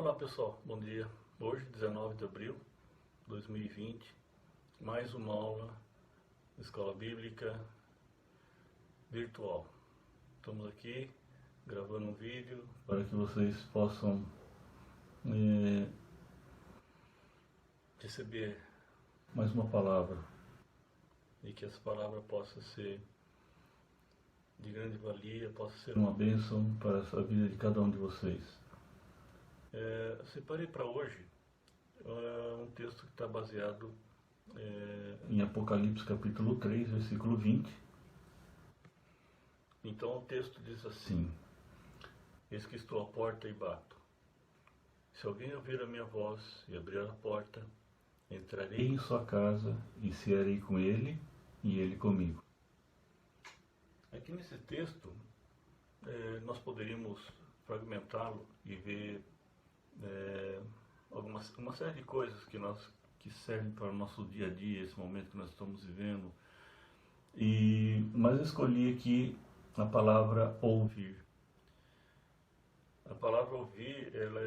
Olá pessoal, bom dia. Hoje, 19 de abril de 2020, mais uma aula de Escola Bíblica virtual. Estamos aqui gravando um vídeo para que vocês possam receber mais uma palavra e que essa palavra possa ser de grande valia, possa ser uma bênção para a vida de cada um de vocês. Separei para hoje um texto que está baseado em Apocalipse capítulo 3, versículo 20. Então o texto diz assim: Eis que estou à porta e bato. Se alguém ouvir a minha voz e abrir a porta, entrarei em sua casa e cearei com ele e ele comigo. Aqui nesse texto nós poderíamos fragmentá-lo e ver uma série de coisas que servem para o nosso dia a dia, esse momento que nós estamos vivendo. Mas eu escolhi aqui a palavra ouvir. A palavra ouvir, ela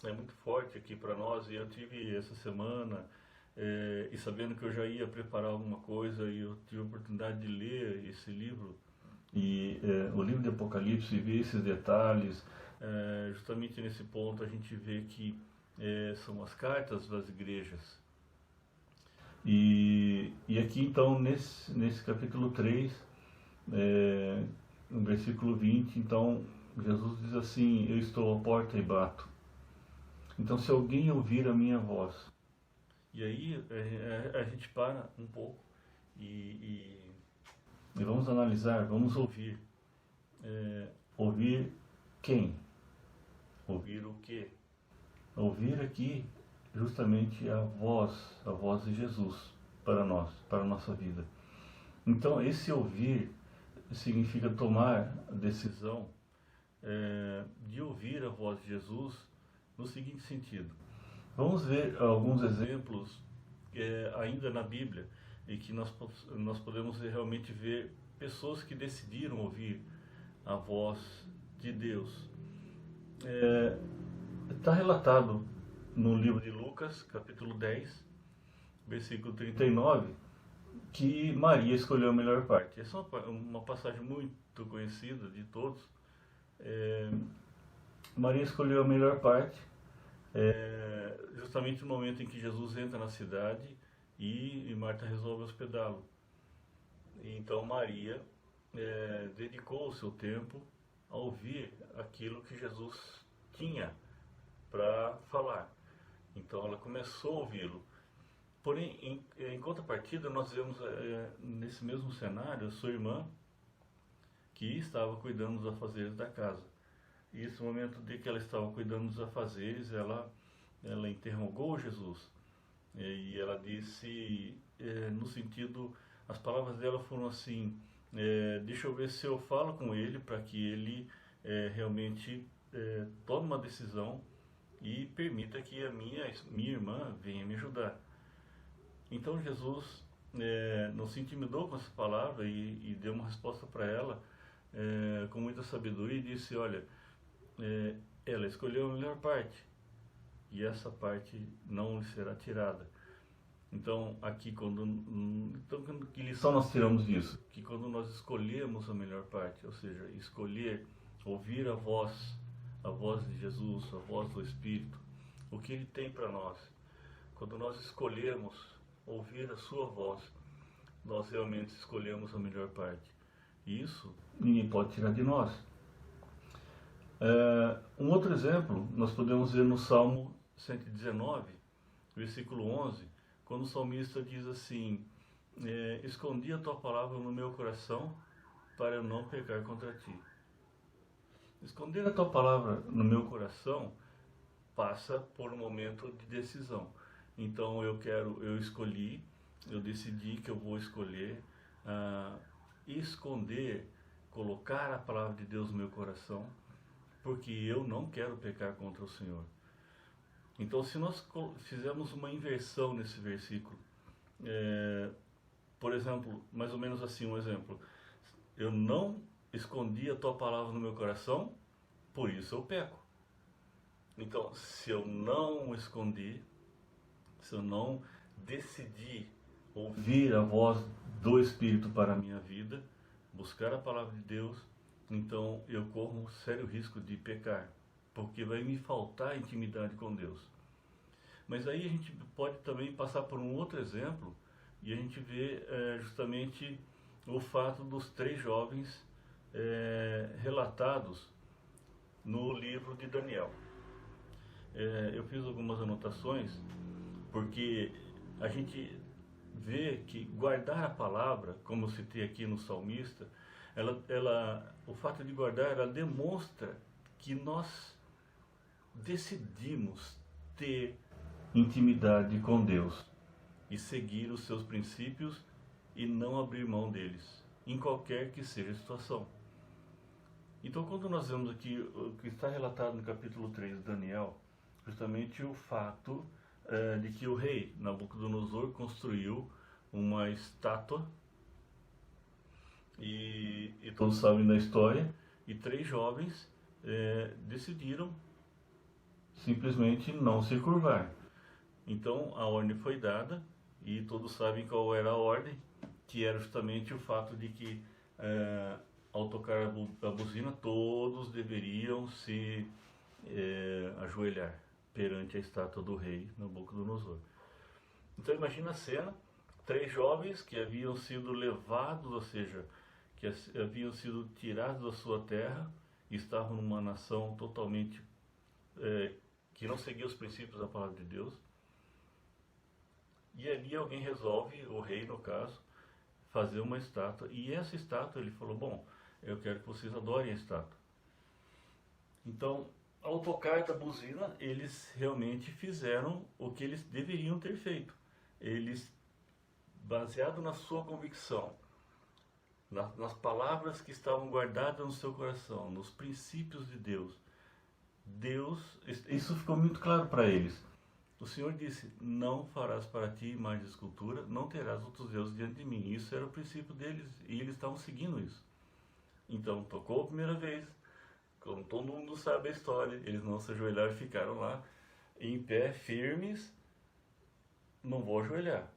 é muito forte aqui para nós, e eu tive essa semana, e sabendo que eu já ia preparar alguma coisa, e eu tive a oportunidade de ler esse livro, o livro de Apocalipse, e ver esses detalhes. Justamente nesse ponto a gente vê que são as cartas das igrejas. E aqui então nesse capítulo 3, no versículo 20, então Jesus diz assim: eu estou à porta e bato. Então se alguém ouvir a minha voz, e aí a gente para um pouco e vamos analisar, vamos ouvir. Ouvir quem? Ouvir o quê? Ouvir aqui justamente a voz de Jesus para nós, para a nossa vida. Então esse ouvir significa tomar a decisão de ouvir a voz de Jesus no seguinte sentido. Vamos ver alguns exemplos ainda na Bíblia, e que nós podemos realmente ver pessoas que decidiram ouvir a voz de Deus. Está relatado no livro de Lucas, capítulo 10, versículo 39, que Maria escolheu a melhor parte. Essa é uma passagem muito conhecida de todos. Maria escolheu a melhor parte, justamente no momento em que Jesus entra na cidade e Marta resolve hospedá-lo. Então Maria dedicou o seu tempo a ouvir aquilo que Jesus tinha para falar. Então ela começou a ouvi-lo. Porém, em contrapartida, nós vemos nesse mesmo cenário a sua irmã, que estava cuidando dos afazeres da casa. E nesse momento de que ela estava cuidando dos afazeres, ela interrogou Jesus. E ela disse, no sentido, as palavras dela foram assim: deixa eu ver se eu falo com ele para que ele realmente tome uma decisão e permita que a minha irmã venha me ajudar. Então Jesus não se intimidou com essa palavra e deu uma resposta para ela com muita sabedoria, e disse: olha, ela escolheu a melhor parte e essa parte não lhe será tirada. Então aqui que lição nós tiramos disso? Que quando nós escolhemos a melhor parte, ou seja, escolher ouvir a voz de Jesus, a voz do Espírito, o que Ele tem para nós, quando nós escolhemos ouvir a sua voz, nós realmente escolhemos a melhor parte. E isso ninguém pode tirar de nós. Um outro exemplo nós podemos ver no Salmo 119, versículo 11, quando o salmista diz assim: escondi a tua palavra no meu coração para eu não pecar contra ti. Esconder a tua palavra no meu coração passa por um momento de decisão. Então eu decidi que eu vou escolher esconder, colocar a palavra de Deus no meu coração, porque eu não quero pecar contra o Senhor. Então, se nós fizermos uma inversão nesse versículo, por exemplo, mais ou menos assim, um exemplo: eu não escondi a tua palavra no meu coração, por isso eu peco. Então, se eu não escondi, se eu não decidi ouvir a voz do Espírito para a minha vida, buscar a palavra de Deus, então eu corro um sério risco de pecar, porque vai me faltar intimidade com Deus. Mas aí a gente pode também passar por um outro exemplo e a gente vê justamente o fato dos 3 jovens relatados no livro de Daniel. Eu fiz algumas anotações porque a gente vê que guardar a palavra, como eu citei aqui no salmista, o fato de guardar, ela demonstra que nós decidimos ter intimidade com Deus e seguir os seus princípios e não abrir mão deles, em qualquer que seja a situação. Então, quando nós vemos aqui o que está relatado no capítulo 3 de Daniel, justamente o fato de que o rei Nabucodonosor construiu uma estátua, e todos sabem da história, e 3 jovens decidiram simplesmente não se curvar. Então a ordem foi dada, e todos sabem qual era a ordem, que era justamente o fato de que ao tocar a buzina todos deveriam se ajoelhar perante a estátua do rei Nabucodonosor. Então imagina a cena, 3 jovens que haviam sido levados, ou seja, que haviam sido tirados da sua terra e estavam numa nação totalmente que não seguia os princípios da palavra de Deus. E ali alguém resolve, o rei no caso, fazer uma estátua. E essa estátua, ele falou, bom, eu quero que vocês adorem a estátua. Então, ao tocar da buzina, eles realmente fizeram o que eles deveriam ter feito. Eles, baseado na sua convicção, nas palavras que estavam guardadas no seu coração, nos princípios de Deus, isso ficou muito claro para eles. O Senhor disse, não farás para ti imagem de escultura, não terás outros deuses diante de mim. Isso era o princípio deles, e eles estavam seguindo isso. Então, tocou a primeira vez, como todo mundo sabe a história, eles não se ajoelharam e ficaram lá, em pé, firmes, não vou ajoelhar.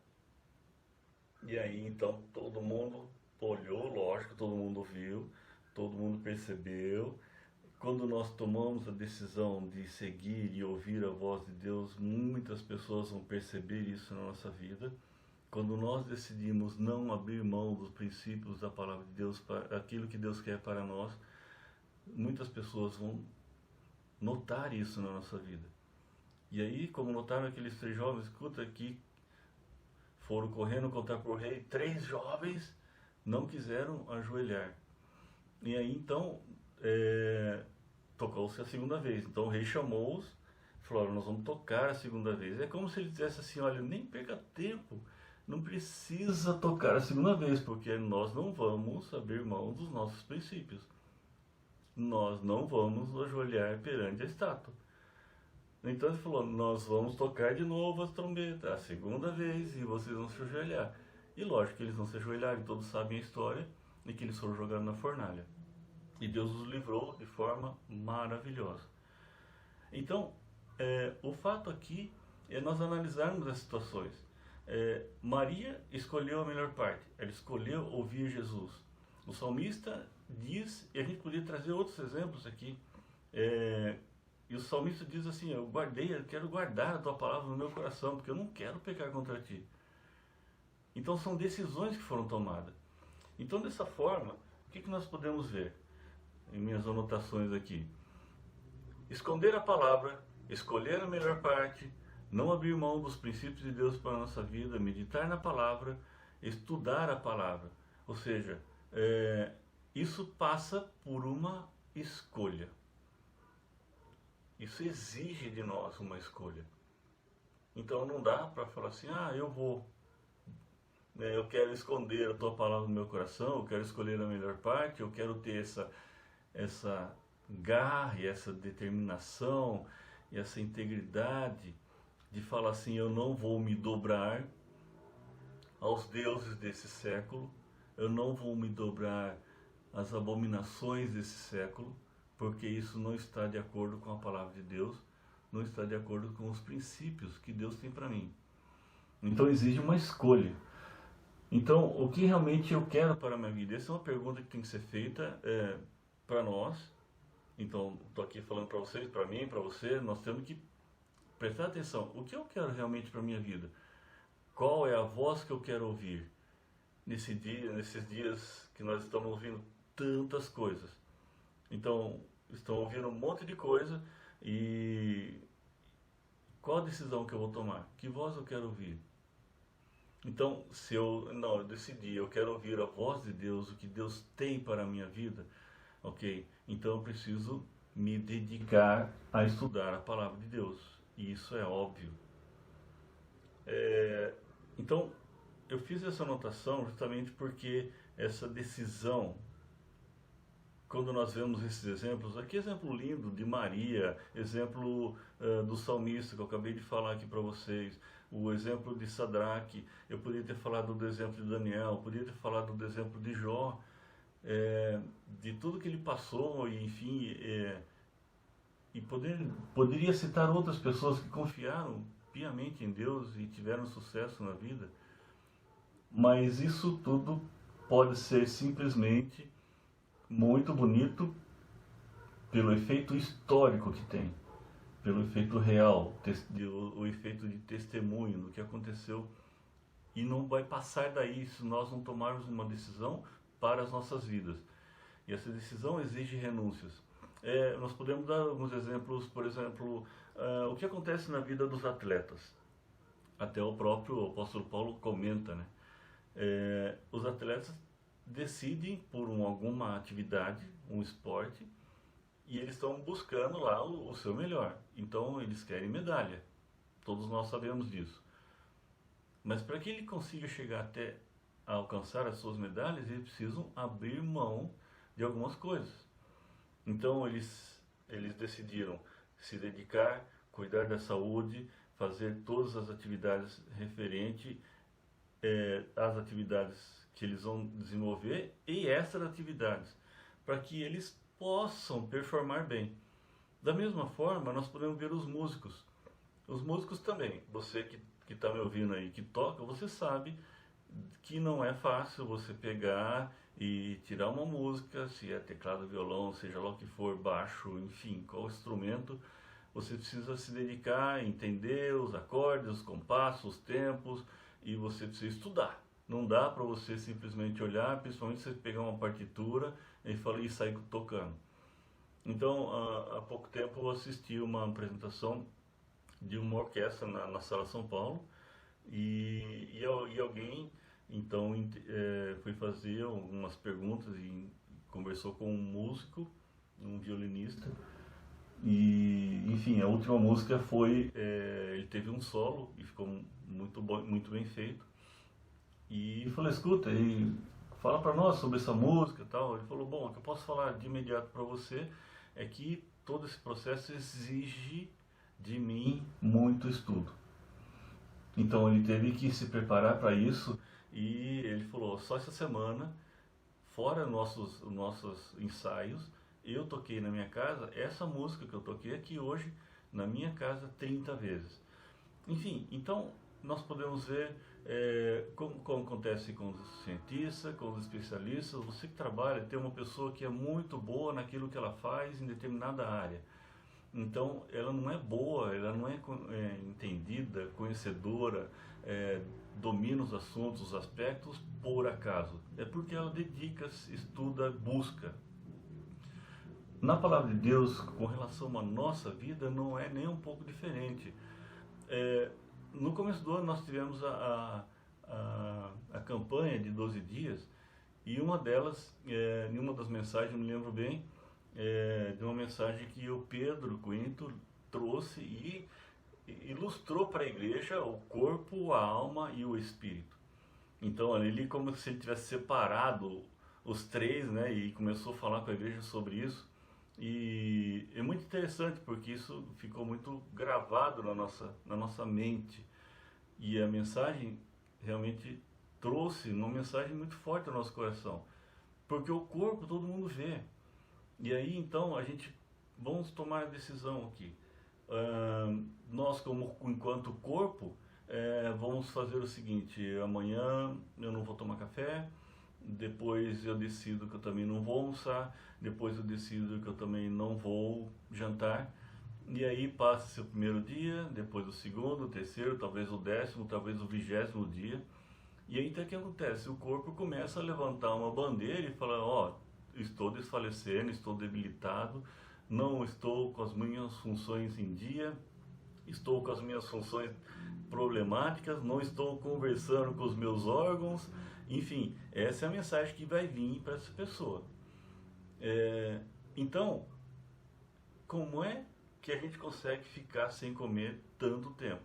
E aí, então, todo mundo olhou, lógico, todo mundo viu, todo mundo percebeu. Quando nós tomamos a decisão de seguir e ouvir a voz de Deus, muitas pessoas vão perceber isso na nossa vida. Quando nós decidimos não abrir mão dos princípios da palavra de Deus, para aquilo que Deus quer para nós, muitas pessoas vão notar isso na nossa vida. E aí, como notaram aqueles 3 jovens, escuta aqui, foram correndo contar para o rei, 3 jovens não quiseram ajoelhar. E aí, então, tocou-se a segunda vez. Então o rei chamou-os, falou, nós vamos tocar a segunda vez. É como se ele dissesse assim, olha, nem perca tempo, não precisa tocar a segunda vez, porque nós não vamos abrir mão dos nossos princípios. Nós não vamos ajoelhar perante a estátua. Então ele falou, nós vamos tocar de novo as trombetas, a segunda vez, e vocês vão se ajoelhar. E lógico que eles não se ajoelharam, todos sabem a história, e que eles foram jogados na fornalha. E Deus os livrou de forma maravilhosa. Então, o fato aqui é nós analisarmos as situações. Maria escolheu a melhor parte, ela escolheu ouvir Jesus. O salmista diz, e a gente podia trazer outros exemplos aqui, e o salmista diz assim, eu quero guardar a tua palavra no meu coração, porque eu não quero pecar contra ti. Então são decisões que foram tomadas. Então dessa forma, o que nós podemos ver? Em minhas anotações aqui, esconder a palavra, escolher a melhor parte, não abrir mão dos princípios de Deus para a nossa vida, meditar na palavra, estudar a palavra. Ou seja, isso passa por uma escolha. Isso exige de nós uma escolha. Então não dá para falar assim, eu quero esconder a tua palavra no meu coração, eu quero escolher a melhor parte, eu quero ter essa garra, essa determinação e essa integridade de falar assim, eu não vou me dobrar aos deuses desse século, eu não vou me dobrar às abominações desse século, porque isso não está de acordo com a palavra de Deus. não está de acordo com os princípios que Deus tem para mim. Então exige uma escolha. Então, o que realmente eu quero para a minha vida? Essa é uma pergunta que tem que ser feita para nós. Então, estou aqui falando para vocês, para mim, para você, nós temos que prestar atenção. O que eu quero realmente para a minha vida? Qual é a voz que eu quero ouvir? Nesses dias que nós estamos ouvindo tantas coisas. Então, estão ouvindo um monte de coisa e qual a decisão que eu vou tomar? Que voz eu quero ouvir? Então, se eu decidi, eu quero ouvir a voz de Deus, o que Deus tem para a minha vida, ok? Então eu preciso me dedicar a estudar a palavra de Deus. E isso é óbvio. Então, eu fiz essa anotação justamente porque essa decisão, quando nós vemos esses exemplos, aqui exemplo lindo de Maria, exemplo do salmista que eu acabei de falar aqui para vocês, o exemplo de Sadraque, eu poderia ter falado do exemplo de Daniel, eu poderia ter falado do exemplo de Jó, de tudo que ele passou, e enfim, e poderia citar outras pessoas que confiaram piamente em Deus e tiveram sucesso na vida, mas isso tudo pode ser simplesmente muito bonito pelo efeito histórico que tem, pelo efeito real, o efeito de testemunho do que aconteceu, e não vai passar daí se nós não tomarmos uma decisão para as nossas vidas. E essa decisão exige renúncias. Nós podemos dar alguns exemplos, por exemplo, o que acontece na vida dos atletas. Até o próprio apóstolo Paulo comenta, né? Os atletas decidem por alguma atividade, um esporte, e eles estão buscando lá o seu melhor. Então eles querem medalha. Todos nós sabemos disso. Mas para que ele consiga chegar até alcançar as suas medalhas, eles precisam abrir mão de algumas coisas. Então eles decidiram se dedicar, cuidar da saúde, fazer todas as atividades referentes às atividades que eles vão desenvolver e extra atividades, para que eles possam performar bem. Da mesma forma, nós podemos ver os músicos. Os músicos também, você que está me ouvindo aí, que toca, você sabe que não é fácil você pegar e tirar uma música, se é teclado, violão, seja lá o que for, baixo, enfim, qual instrumento, você precisa se dedicar, entender os acordes, os compassos, os tempos, e você precisa estudar. Não dá para você simplesmente olhar, principalmente se você pegar uma partitura e sair tocando. Então, há pouco tempo eu assisti uma apresentação de uma orquestra na Sala São Paulo, e alguém então foi fazer algumas perguntas e conversou com um músico, um violinista, e enfim, a última música foi, ele teve um solo e ficou muito bom, muito bem feito, e falou: escuta, e fala para nós sobre essa música e tal. Ele falou: bom, o que eu posso falar de imediato para você é que todo esse processo exige de mim muito estudo. Então ele teve que se preparar para isso, e ele falou: só essa semana, fora nossos ensaios, eu toquei na minha casa essa música que eu toquei aqui hoje na minha casa 30 vezes. Enfim, então nós podemos ver como acontece com os cientistas, com os especialistas. Você que trabalha, tem uma pessoa que é muito boa naquilo que ela faz em determinada área. Então ela não é boa, ela não é entendida, conhecedora, domina os assuntos, os aspectos por acaso. É porque ela dedica-se, estuda, busca. Na palavra de Deus, com relação à nossa vida, não é nem um pouco diferente. No começo do ano nós tivemos a campanha de 12 dias, e uma delas, em uma das mensagens, não me lembro bem, de uma mensagem que o Pedro Quinto trouxe e ilustrou para a igreja o corpo, a alma e o espírito. Então ele como se ele tivesse separado os três, né, e começou a falar com a igreja sobre isso. E é muito interessante porque isso ficou muito gravado na nossa mente, e a mensagem realmente trouxe uma mensagem muito forte ao nosso coração, porque o corpo todo mundo vê. E aí então vamos tomar a decisão aqui. nós, enquanto corpo, vamos fazer o seguinte: amanhã eu não vou tomar café, depois eu decido que eu também não vou almoçar, depois eu decido que eu também não vou jantar, e aí passa-se o primeiro dia, depois o segundo, o terceiro, talvez o 10º, talvez o 20º dia, e aí então o que acontece? O corpo começa a levantar uma bandeira e falar: ó, estou desfalecendo, estou debilitado, não estou com as minhas funções em dia, estou com as minhas funções problemáticas, não estou conversando com os meus órgãos. Enfim, essa é a mensagem que vai vir para essa pessoa. Então, como é que a gente consegue ficar sem comer tanto tempo?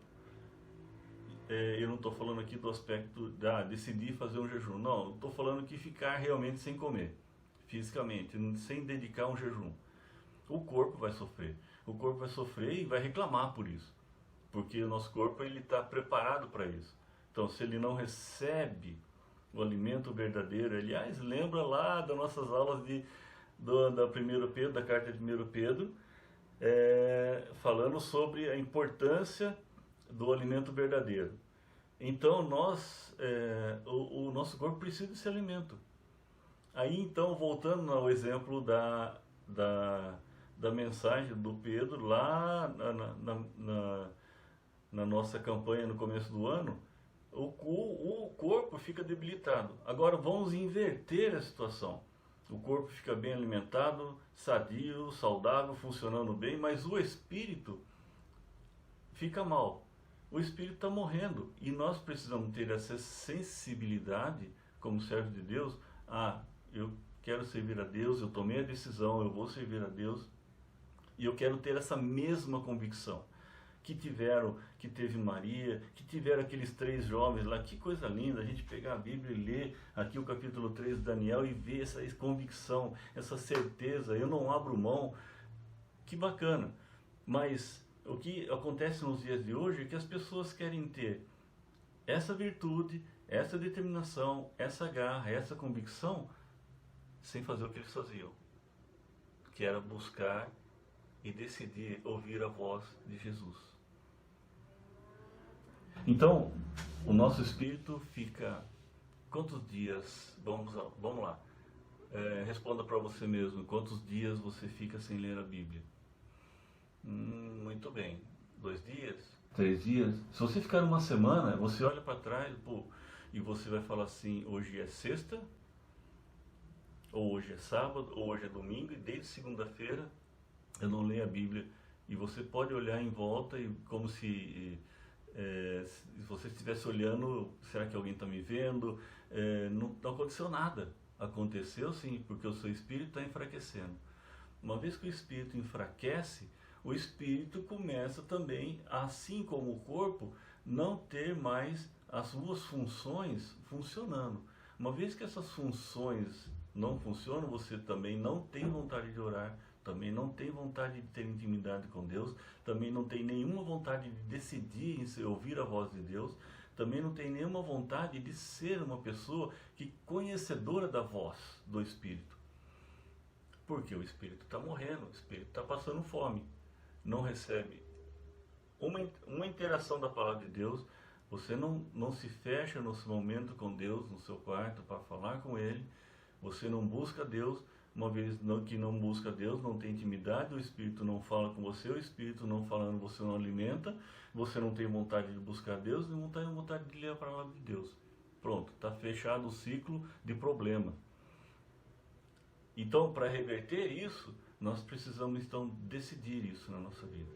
Eu não estou falando aqui do aspecto da decidir fazer um jejum. Não, estou falando que ficar realmente sem comer, fisicamente, sem dedicar um jejum. O corpo vai sofrer. O corpo vai sofrer e vai reclamar por isso, porque o nosso corpo ele está preparado para isso. Então, se ele não recebe o alimento verdadeiro, aliás, lembra lá das nossas aulas da 1 Pedro, da carta de 1 Pedro, falando sobre a importância do alimento verdadeiro. Então, o nosso corpo precisa desse alimento. Aí, então, voltando ao exemplo da mensagem do Pedro lá na nossa campanha no começo do ano, o corpo fica debilitado. Agora vamos inverter a situação. O corpo fica bem alimentado, sadio, saudável, funcionando bem, mas o espírito fica mal. O espírito está morrendo e nós precisamos ter essa sensibilidade como servo de Deus. Eu quero servir a Deus, eu tomei a decisão, eu vou servir a Deus, e eu quero ter essa mesma convicção que teve Maria, que tiveram aqueles 3 jovens lá. Que coisa linda a gente pegar a Bíblia e ler aqui o capítulo 3 de Daniel e ver essa convicção, essa certeza: eu não abro mão. Que bacana. Mas o que acontece nos dias de hoje é que as pessoas querem ter essa virtude, essa determinação, essa garra, essa convicção, sem fazer o que eles faziam, que era buscar e decidir ouvir a voz de Jesus. Então, o nosso espírito fica... Quantos dias... Vamos lá. Responda para você mesmo. Quantos dias você fica sem ler a Bíblia? Muito bem. 2 dias? 3 dias? Se você ficar uma semana, você olha para trás, e você vai falar assim: hoje é sexta, ou hoje é sábado, ou hoje é domingo, e desde segunda-feira eu não leio a Bíblia. E você pode olhar em volta e como se você estivesse olhando: será que alguém está me vendo? Não aconteceu nada. Aconteceu sim, porque o seu espírito está enfraquecendo. Uma vez que o espírito enfraquece, o espírito começa também, assim como o corpo, não ter mais as suas funções funcionando. Uma vez que essas funções não funcionam, você também não tem vontade de orar, também não tem vontade de ter intimidade com Deus, também não tem nenhuma vontade de decidir em ouvir a voz de Deus, também não tem nenhuma vontade de ser uma pessoa conhecedora da voz do Espírito. Porque o Espírito está morrendo, o Espírito está passando fome, não recebe uma interação da palavra de Deus. Você não se fecha nesse momento com Deus no seu quarto para falar com Ele, você não busca Deus. Uma vez que não busca Deus, não tem intimidade, o Espírito não fala com você, o Espírito não falando, você não alimenta, você não tem vontade de buscar Deus, nem não tem vontade de ler a palavra de Deus. Pronto, está fechado o ciclo de problema. Então, para reverter isso, nós precisamos então decidir isso na nossa vida.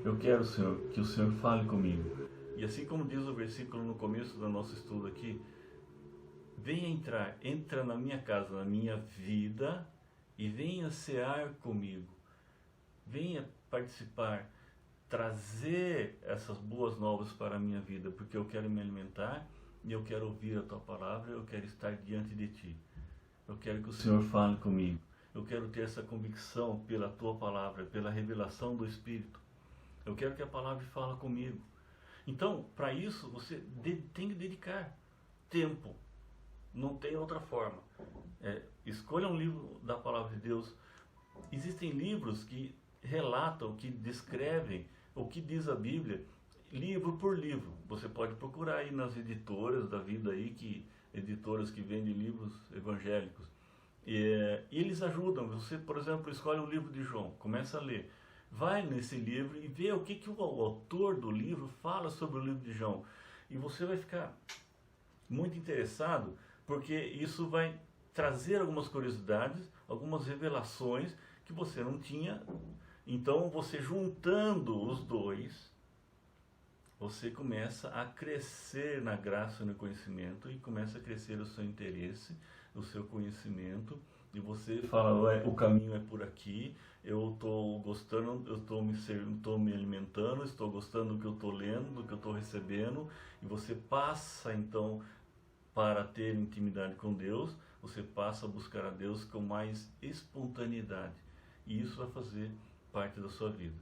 Eu quero, Senhor, que o Senhor fale comigo. E assim como diz o versículo no começo do nosso estudo aqui: entra na minha casa, na minha vida, e venha cear comigo. Venha participar, trazer essas boas novas para a minha vida, porque eu quero me alimentar, e eu quero ouvir a Tua palavra, eu quero estar diante de Ti. Eu quero que o Senhor fale comigo. Eu quero ter essa convicção pela Tua palavra, pela revelação do Espírito. Eu quero que a palavra fale comigo. Então, para isso, você tem que dedicar tempo. Não tem outra forma. Escolha um livro da palavra de Deus. Existem livros que relatam, que descrevem o que diz a Bíblia, livro por livro. Você pode procurar aí nas editoras da vida aí, editoras que vendem livros evangélicos. E eles ajudam. Você, por exemplo, escolhe o livro de João, começa a ler. Vai nesse livro e vê o que o autor do livro fala sobre o livro de João. E você vai ficar muito interessado, porque isso vai trazer algumas curiosidades, algumas revelações que você não tinha. Então, você juntando os dois, você começa a crescer na graça e no conhecimento, e começa a crescer o seu interesse, o seu conhecimento, e você fala, o caminho é por aqui, eu estou gostando, eu estou me alimentando, estou gostando do que eu estou lendo, do que eu estou recebendo, e você passa então para ter intimidade com Deus, você passa a buscar a Deus com mais espontaneidade, e isso vai fazer parte da sua vida.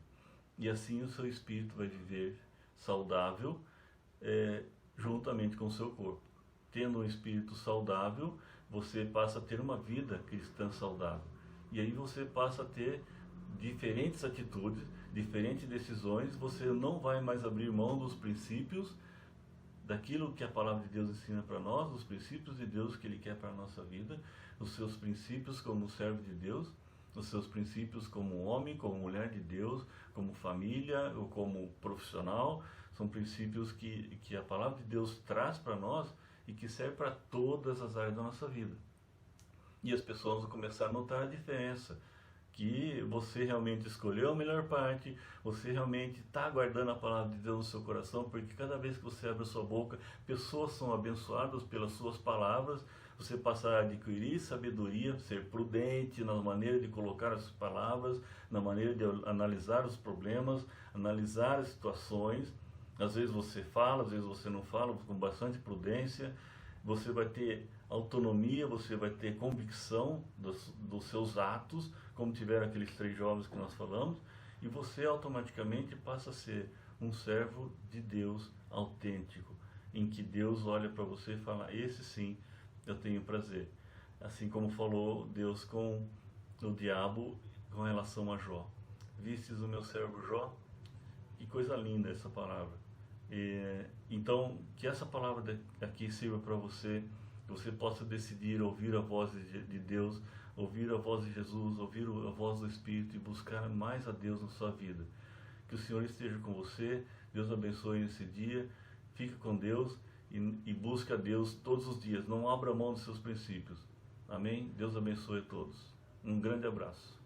E assim o seu espírito vai viver saudável, juntamente com o seu corpo. Tendo um espírito saudável, você passa a ter uma vida cristã saudável. E aí você passa a ter diferentes atitudes, diferentes decisões, você não vai mais abrir mão dos princípios, daquilo que a palavra de Deus ensina para nós, dos princípios de Deus que Ele quer para a nossa vida, os seus princípios como servo de Deus, os seus princípios como homem, como mulher de Deus, como família ou como profissional. São princípios que a palavra de Deus traz para nós e que serve para todas as áreas da nossa vida. E as pessoas vão começar a notar a diferença, que você realmente escolheu a melhor parte, você realmente está guardando a palavra de Deus no seu coração, porque cada vez que você abre a sua boca, pessoas são abençoadas pelas suas palavras. Você passa a adquirir sabedoria, ser prudente na maneira de colocar as palavras, na maneira de analisar os problemas, analisar as situações. Às vezes você fala, às vezes você não fala, com bastante prudência. Você vai ter autonomia, você vai ter convicção dos seus atos, como tiveram aqueles 3 jovens que nós falamos, e você automaticamente passa a ser um servo de Deus autêntico, em que Deus olha para você e fala, esse sim, eu tenho prazer. Assim como falou Deus com o diabo com relação a Jó. Vistes o meu servo Jó? Que coisa linda essa palavra. Então, que essa palavra aqui sirva para você, que você possa decidir ouvir a voz de Deus, ouvir a voz de Jesus, ouvir a voz do Espírito e buscar mais a Deus na sua vida. Que o Senhor esteja com você, Deus abençoe esse dia, fique com Deus e busque a Deus todos os dias, não abra mão dos seus princípios. Amém? Deus abençoe a todos. Um grande abraço.